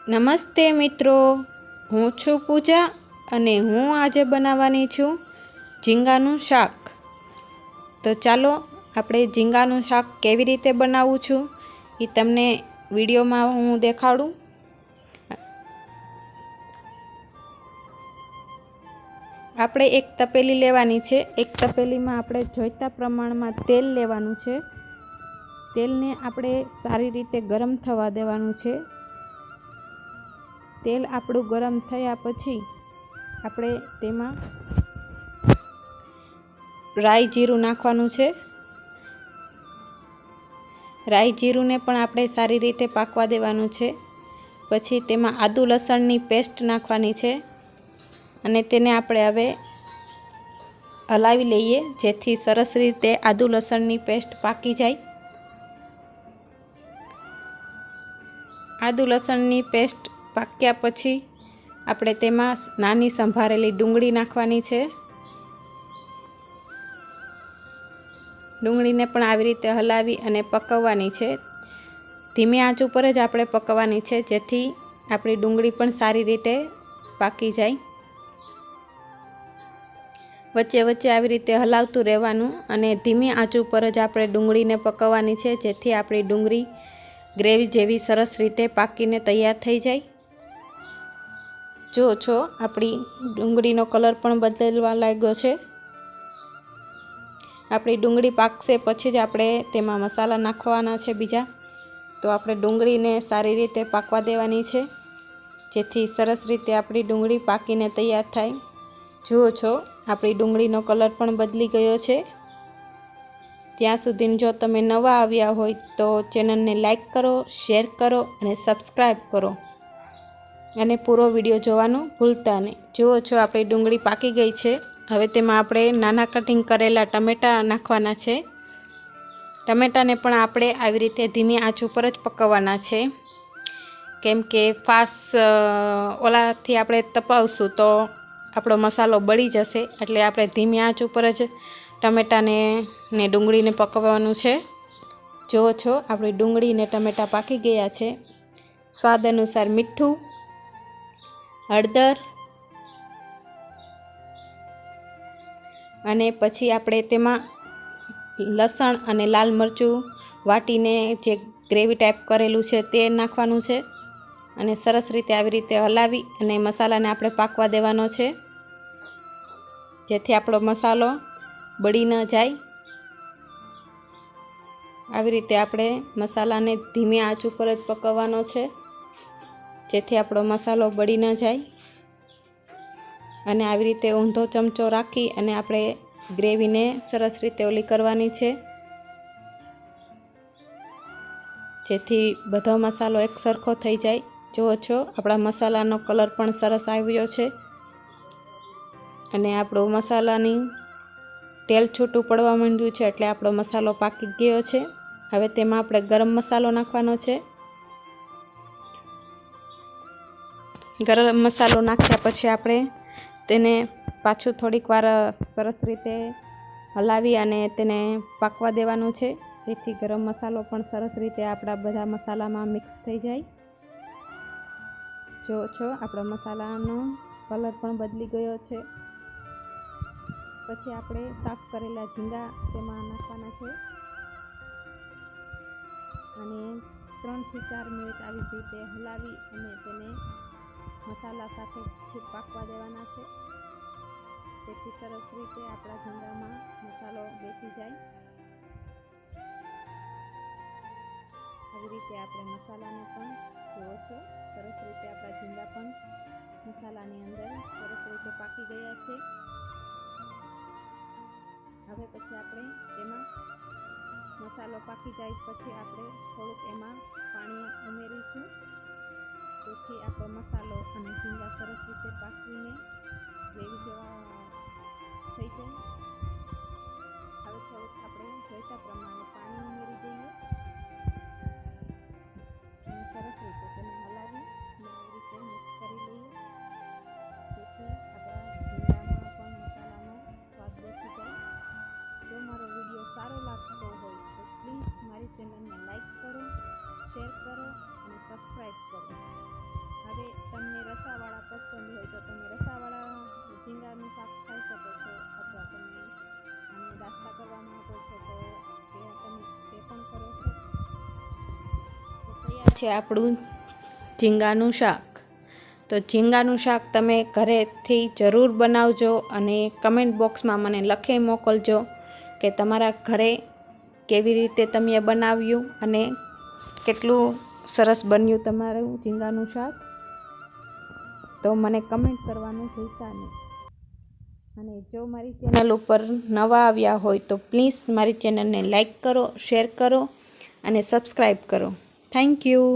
નમસ્તે મિત્રો, હું છું પૂજા અને હું આજે બનાવવાની છું ઝીંગાનું શાક। તો ચાલો આપણે ઝીંગાનું શાક કેવી રીતે બનાવું છું એ તમને વિડીયોમાં હું દેખાડું। આપણે એક તપેલી લેવાની છે। એક તપેલીમાં આપણે જોઈતા પ્રમાણમાં તેલ લેવાનું છે। તેલને આપણે સારી રીતે ગરમ થવા દેવાનું છે। તેલ આપણું ગરમ થયા પછી આપણે તેમાં રાઈ જીરું નાખવાનું છે। રાઈ જીરુંને પણ આપણે સારી રીતે પાકવા દેવાનું છે। પછી તેમાં આદુ લસણની પેસ્ટ નાખવાની છે અને તેને આપણે હવે હલાવી લઈએ જેથી સરસ રીતે આદુ લસણની પેસ્ટ પાકી જાય। આદુ લસણની પેસ્ટ પાક્યા પછી આપણે તેમાં નાની સંભારેલી ડુંગળી નાખવાની છે। ડુંગળીને પણ આવી રીતે હલાવી અને પકવવાની છે। ધીમી આંચ ઉપર જ આપણે પકવવાની છે જેથી આપણી ડુંગળી પણ સારી રીતે પાકી જાય। વચ્ચે વચ્ચે આવી રીતે હલાવતું રહેવાનું અને ધીમી આંચ ઉપર જ આપણે ડુંગળીને પકવવાની છે જેથી આપણી ડુંગળી ગ્રેવી જેવી સરસ રીતે પાકીને તૈયાર થઈ જાય। જો છો આપણી ડુંગળીનો કલર પણ બદલવા લાગ્યો છે। આપણી ડુંગળી પાકશે પછી જ આપણે તેમાં મસાલા નાખવાના છે બીજા। તો આપણે ડુંગળીને સારી રીતે પાકવા દેવાની છે જેથી સરસ રીતે આપણી ડુંગળી પાકીને તૈયાર થાય। જુઓ છો આપણી ડુંગળીનો કલર પણ બદલી ગયો છે। ત્યાં સુધી જો તમે નવા આવ્યા હોય તો ચેનલને લાઈક કરો, શેર કરો અને સબસ્ક્રાઈબ કરો અને પૂરો વિડીયો જોવાનું ભૂલતા નહીં। જુઓ છો આપણી ડુંગળી પાકી ગઈ છે। હવે તેમાં આપણે નાના કટિંગ કરેલા ટમેટાં નાખવાના છે। ટમેટાને પણ આપણે આવી રીતે ધીમી આંચ ઉપર જ પકવવાના છે કેમ કે ફાસ્ટ ઓલાથી આપણે તપાવશું તો આપણો મસાલો બળી જશે એટલે આપણે ધીમી આંચ ઉપર જ ટમેટાને ને ડુંગળીને પકવવાનું છે। જુઓ છો આપણી ડુંગળી ને ટમેટાં પાકી ગયા છે। સ્વાદ અનુસાર મીઠું, હળદર અને પછી આપણે તેમાં લસણ અને લાલ મરચું વાટીને જે ગ્રેવી ટાઈપ કરેલું છે તે નાખવાનું છે અને સરસ રીતે આવી રીતે હલાવી અને મસાલાને આપણે પાકવા દેવાનો છે જેથી આપણો મસાલો બળી ન જાય। આવી રીતે આપણે મસાલાને ધીમી આંચ ઉપર જ પકવવાનો છે જેથી આપણો મસાલો બળી ન જાય। અને આવી રીતે ઊંધો ચમચો રાખી અને આપણે ગ્રેવીને સરસ રીતે ઓલી કરવાની છે જેથી બધો મસાલો એક સરખો થઈ જાય। જુઓ છો આપણા મસાલાનો કલર પણ સરસ આવ્યો છે અને આપણો મસાલાની તેલ છૂટું પડવા માંડ્યું છે એટલે આપણો મસાલો પાકી ગયો છે। હવે તેમાં આપણે ગરમ મસાલો નાખવાનો છે। ગરમ મસાલો નાખ્યા પછી આપણે તેને પાછું થોડીક વાર સરસ રીતે હલાવી અને તેને પાકવા દેવાનું છે જેથી ગરમ મસાલો પણ સરસ રીતે આપણા બધા મસાલામાં મિક્સ થઈ જાય। જો છો આપણા મસાલાનો કલર પણ બદલી ગયો છે। પછી આપણે સાફ કરેલા ઝીંગા તેમાં નાખવાના છે અને 3 થી 4 મિનિટ આવી રીતે હલાવી અને તેને મસાલા સાથે પાકવા દેવાના છે જેથી સરસ રીતે આપણા ઝીંગામાં મસાલો બેસી જાય। આવી રીતે આપણે મસાલાને પણ જુઓ છો સરસ રીતે આપણા ઝીંગા પણ મસાલાની અંદર સરસ રીતે પાકી ગયા છે। હવે પછી આપણે તેમાં મસાલો પાકી જાય પછી આપણે થોડુંક એમાં પાણી ઉમેરીશું જેથી આપણો મસાલો અને ઝીંગા સરસ રીતે પાકીને ગ્રેવી જેવા થઈ જાય। હવે થોડુંક આપણે જોઈતા પ્રમાણે પાણી ઉમેરી દઈએ અને સરસ રીતે તેને હલાવી અને આવી રીતે મિક્સ કરી લઈએ જેથી આપણા ઝીંગામાં પણ મસાલાનો સ્વાદ બેસી જાય। જો મારો વિડીયો સારો લાગતો હોય તો પ્લીઝ મારી ચેનલને લાઈક કરો, શેર કરો અને સબસ્ક્રાઈબ કરો। હવે તમને રસાવાળા પસંદ હોય તો તમે રસાવાળા ઝીંગાનું શાક ખાઈ શકો છો, અથવા તમે આને નાસ્તા કરવા માંગો છો તો તમે તે પણ કરો છો. તો તૈયાર છે આપણું ઝીંગાનું શાક. તો ઝીંગાનું શાક તમે ઘરેથી જરૂર બનાવજો અને કમેન્ટ બોક્સમાં મને લખી મોકલજો કે તમારા ઘરે કેવી રીતે તમે બનાવ્યું અને કેટલું સરસ બન્યું તમારું ઝીંગાનું શાક. તો મને કમેન્ટ કરવાનું ભૂલતા નહીં. અને જો મારી ચેનલ ઉપર નવા આવ્યા હોય તો પ્લીઝ મારી ચેનલને લાઈક કરો, શેર કરો અને સબસ્ક્રાઈબ કરો. Thank you.